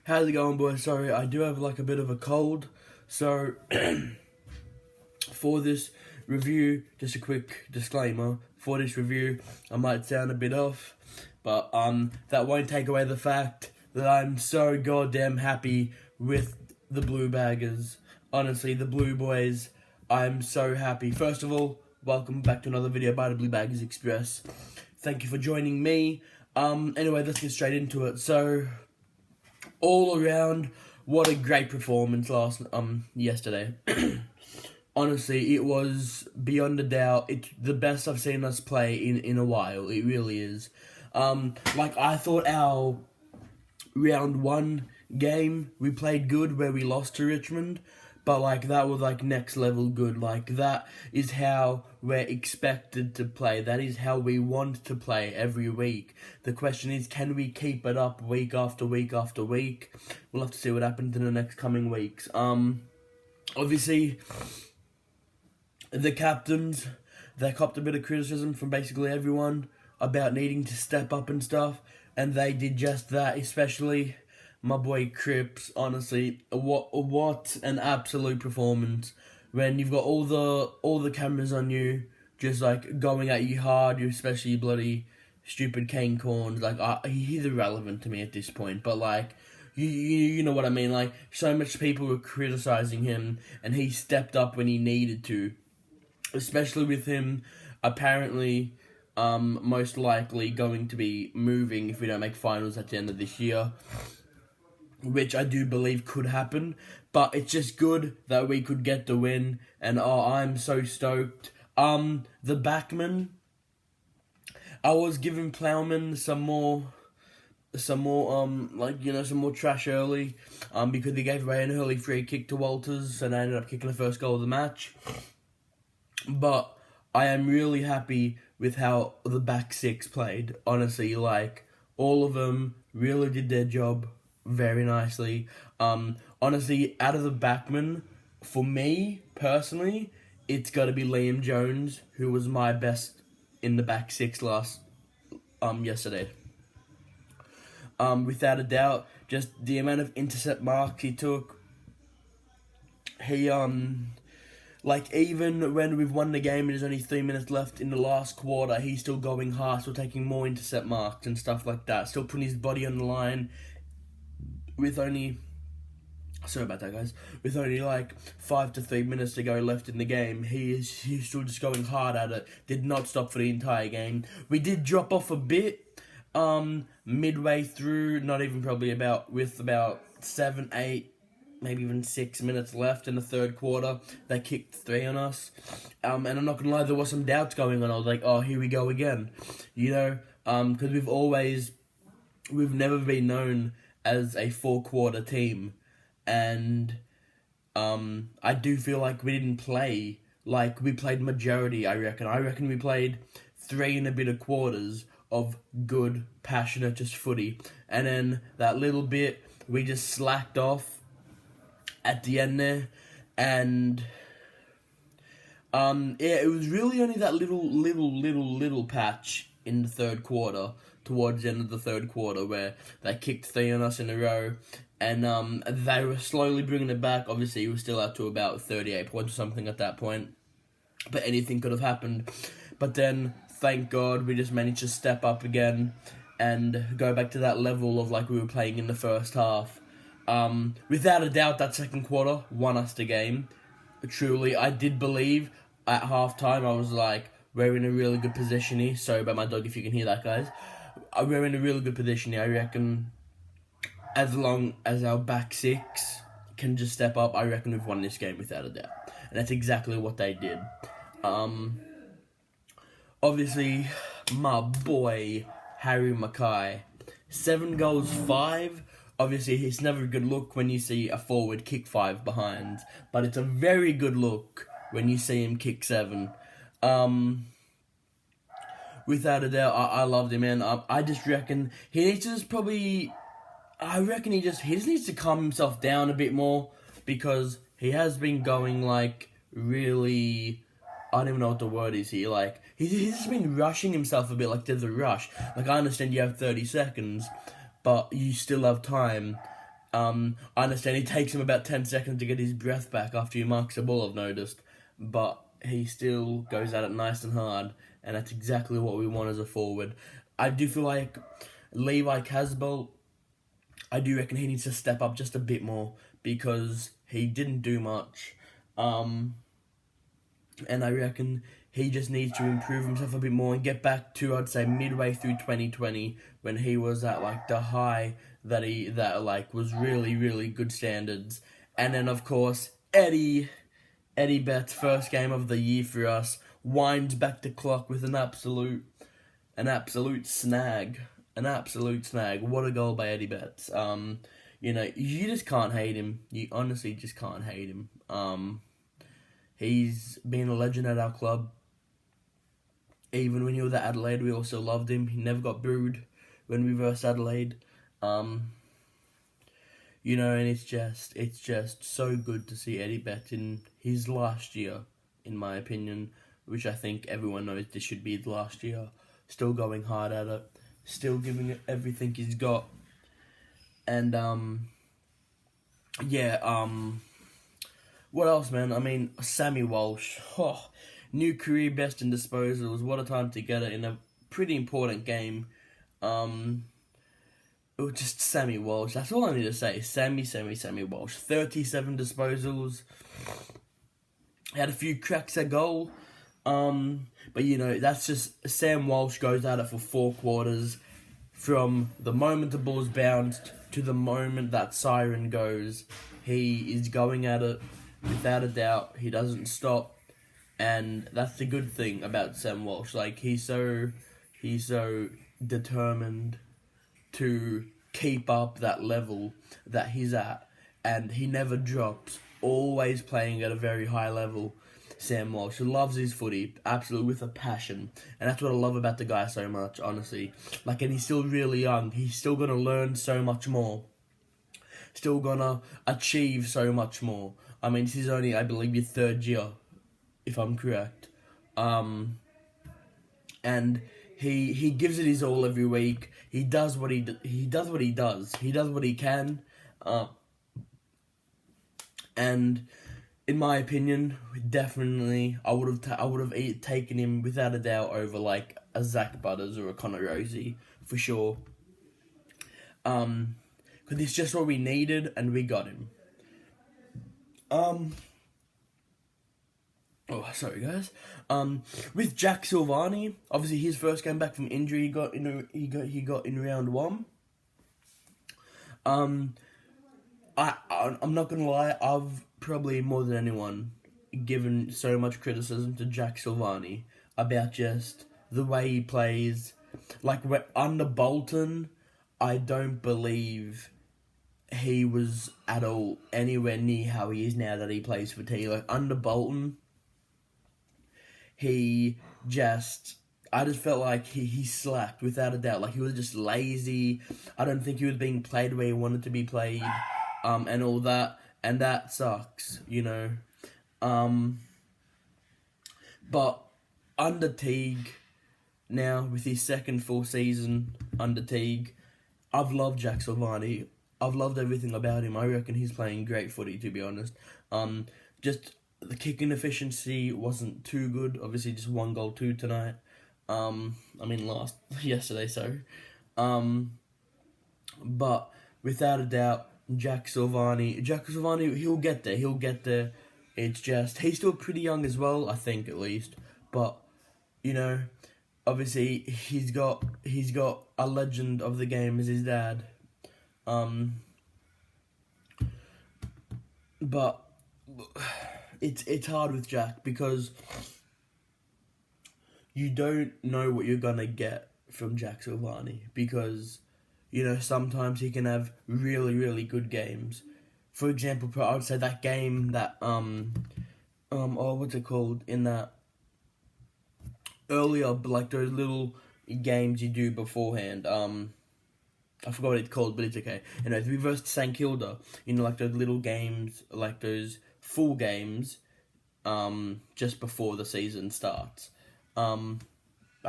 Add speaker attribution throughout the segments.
Speaker 1: How's it going, boys? Sorry, I do have like a bit of a cold, so for this review, just a quick disclaimer, for this review, I might sound a bit off, but that won't take away the fact that I'm so goddamn happy with the Blue Baggers. Honestly, the Blue Boys, I'm so happy. First of all, welcome back to another video by the Blue Baggers Express. Thank you for joining me. Anyway, let's get straight into it. So, all around, what a great performance yesterday. Honestly, it was beyond a doubt. It's the best I've seen us play in a while. It really is. I thought our round one game we played good where we lost to Richmond, but that was next level good. That is how we're expected to play. That is how we want to play every week. The question is, can we keep it up week after week after week? We'll have to see what happens in the next coming weeks. Obviously, the captains, they copped a bit of criticism from basically everyone about needing to step up and stuff, and they did just that, especially my boy Cripps. Honestly, what an absolute performance when you've got all the cameras on you, just going at you hard, especially bloody stupid Kane Corns. He's irrelevant to me at this point, but you know what I mean. So much people were criticizing him, and he stepped up when he needed to, especially with him apparently most likely going to be moving if we don't make finals at the end of this year, which I do believe could happen. But it's just good that we could get the win, and I'm so stoked. The backman, I was giving Plowman some more trash early, because he gave away an early free kick to Walters, and I ended up kicking the first goal of the match. But I am really happy with how the back six played. Honestly, all of them really did their job very nicely. Honestly, out of the backmen, for me personally, it's got to be Liam Jones, who was my best in the back six yesterday. Without a doubt, just the amount of intercept marks he took. He even when we've won the game and there's only 3 minutes left in the last quarter, he's still going hard, still taking more intercept marks and stuff like that, still putting his body on the line with only, sorry about that guys, with only 5 to 3 minutes to go left in the game. He's still just going hard at it, did not stop for the entire game. We did drop off a bit midway through, not even probably with about 7, 8, maybe even 6 minutes left in the third quarter. They kicked 3 on us. And I'm not going to lie, there was some doubts going on. I was like, oh, here we go again. Because we've never been known as a 4-quarter team. And I do feel like we didn't play we played majority, I reckon. I reckon we played 3 and a bit of quarters of good, passionate, just footy. And then that little bit, we just slacked off at the end there, and it was really only that little patch in the third quarter, towards the end of the third quarter, where they kicked 3 on us in a row, and they were slowly bringing it back. Obviously, it was still up to about 38 points or something at that point, but anything could have happened. But then, thank God, we just managed to step up again and go back to that level of we were playing in the first half. Without a doubt, that second quarter won us the game. Truly, I did believe at halftime, I was we're in a really good position here. Sorry about my dog if you can hear that, guys. We're in a really good position here. I reckon as long as our back six can just step up, I reckon we've won this game without a doubt. And that's exactly what they did. Obviously, my boy, Harry Mackay, 7 goals, 5. Obviously, it's never a good look when you see a forward kick 5 behind, but it's a very good look when you see him kick 7. Without a doubt, I loved him, man. I just reckon he needs to he just needs to calm himself down a bit more, because he has been going really, I don't even know what the word is here. He's just been rushing himself a bit. There's a rush. I understand you have 30 seconds, but you still have time. I understand it takes him about 10 seconds to get his breath back after he marks a ball, I've noticed. But he still goes at it nice and hard, and that's exactly what we want as a forward. I do feel like Levi Casbolt, I do reckon he needs to step up just a bit more because he didn't do much. And I reckon he just needs to improve himself a bit more and get back to, I'd say, midway through 2020 when he was at like the high that was really, really good standards. And then of course Eddie Betts, first game of the year for us, winds back the clock with an absolute snag. An absolute snag. What a goal by Eddie Betts. You just can't hate him. You honestly just can't hate him. He's been a legend at our club. Even when he was at Adelaide, we also loved him. He never got booed when we versed Adelaide. And it's just so good to see Eddie Betts in his last year, in my opinion, which I think everyone knows this should be the last year. Still going hard at it, still giving it everything he's got. And, what else, man? I mean, Sammy Walsh. New career best in disposals. What a time to get it in a pretty important game. It was just Sammy Walsh. That's all I need to say. Sammy Walsh. 37 disposals. Had a few cracks at goal. But that's just Sam Walsh goes at it for 4 quarters. From the moment the ball's bounced to the moment that siren goes, he is going at it without a doubt. He doesn't stop, and that's the good thing about Sam Walsh. Like he's so determined to keep up that level that he's at, and he never drops. Always playing at a very high level. Sam Walsh loves his footy, absolutely with a passion, and that's what I love about the guy so much, honestly. And he's still really young. He's still gonna learn so much more. Still gonna achieve so much more. I mean, this is only, I believe, your 3rd year, if I'm correct. And he gives it his all every week. He does what he does. He does what he can. And in my opinion, definitely, I would have taken him without a doubt over like a Zach Butters or a Connor Rosie for sure. Because it's just what we needed, and we got him. Sorry guys. With Jack Silvani, obviously his first game back from injury, he got in round 1. I'm not gonna lie, I've probably more than anyone given so much criticism to Jack Silvani about just the way he plays. Like under Bolton, I don't believe he was at all anywhere near how he is now that he plays for T. Like under Bolton, I just felt like he slacked without a doubt. Like he was just lazy. I don't think he was being played where he wanted to be played, and all that, and that sucks, But under Teague, now with his second full season under Teague, I've loved Jack Silvani. I've loved everything about him. I reckon he's playing great footy, to be honest. Just the kicking efficiency wasn't too good. Obviously, just 1 goal, 2 tonight. Yesterday, so. But without a doubt, Jack Silvani, he'll get there. It's just, he's still pretty young as well, I think, at least. But, obviously, he's got a legend of the game as his dad. But it's hard with Jack because you don't know what you're gonna get from Jack Silvani because, sometimes he can have really, really good games. For example, I would say that game that, what's it called? In that earlier, like those little games you do beforehand, I forgot what it's called, but it's okay. We versed St Kilda, like those little games, like those full games, just before the season starts. I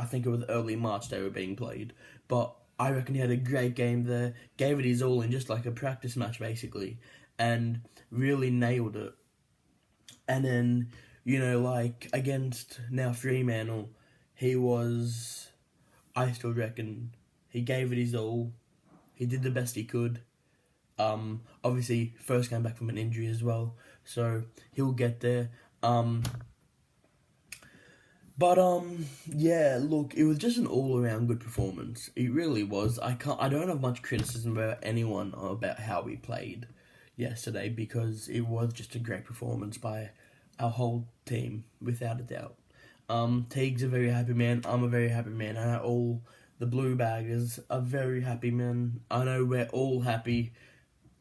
Speaker 1: think it was early March they were being played. But I reckon he had a great game there. Gave it his all in just like a practice match, basically. And really nailed it. And then, like, against now Fremantle, I still reckon, he gave it his all. He did the best he could. Obviously, first came back from an injury as well, so he'll get there. Yeah, look, it was just an all-around good performance. It really was. I don't have much criticism about anyone about how we played yesterday, because it was just a great performance by our whole team, without a doubt. Teague's a very happy man. I'm a very happy man. And all the Blue Baggers are very happy men. I know we're all happy.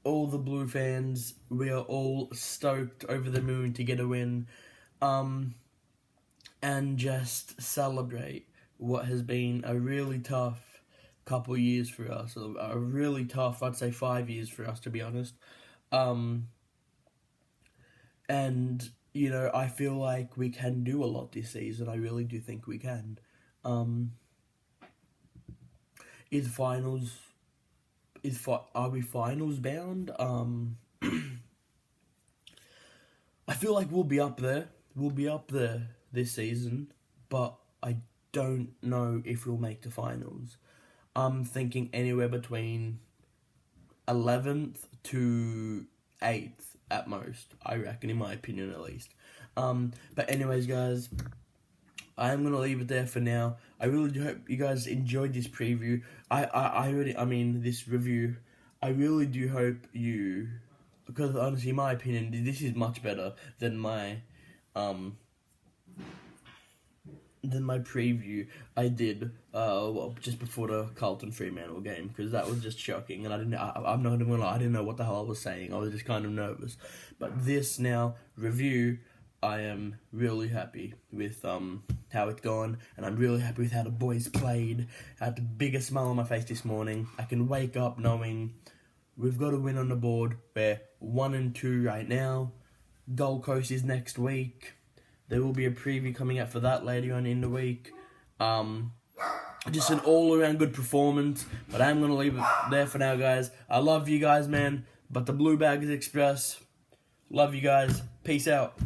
Speaker 1: All the Blue fans, we are all stoked over the moon to get a win. And just celebrate what has been a really tough couple years for us. A really tough, I'd say 5 years for us, to be honest. And, I feel like we can do a lot this season. I really do think we can. Are we finals bound? I feel like we'll be up there. We'll be up there this season, but I don't know if we'll make the finals. I'm thinking anywhere between 11th to 8th at most, I reckon, in my opinion at least. But anyways, guys, I am gonna leave it there for now. I really do hope you guys enjoyed this preview. This review. I really do hope you, because honestly, in my opinion, this is much better than my preview I did just before the Carlton Fremantle game, because that was just shocking, and I'm not even gonna lie, I didn't know what the hell I was saying. I was just kind of nervous. But this now review, I am really happy with how it's gone, and I'm really happy with how the boys played. I had the biggest smile on my face this morning. I can wake up knowing we've got a win on the board. We're 1-2 right now. Gold Coast is next week. There will be a preview coming out for that later on in the week. Just an all-around good performance. But I'm going to leave it there for now, guys. I love you guys, man. But the Blue Baggers Express, love you guys. Peace out.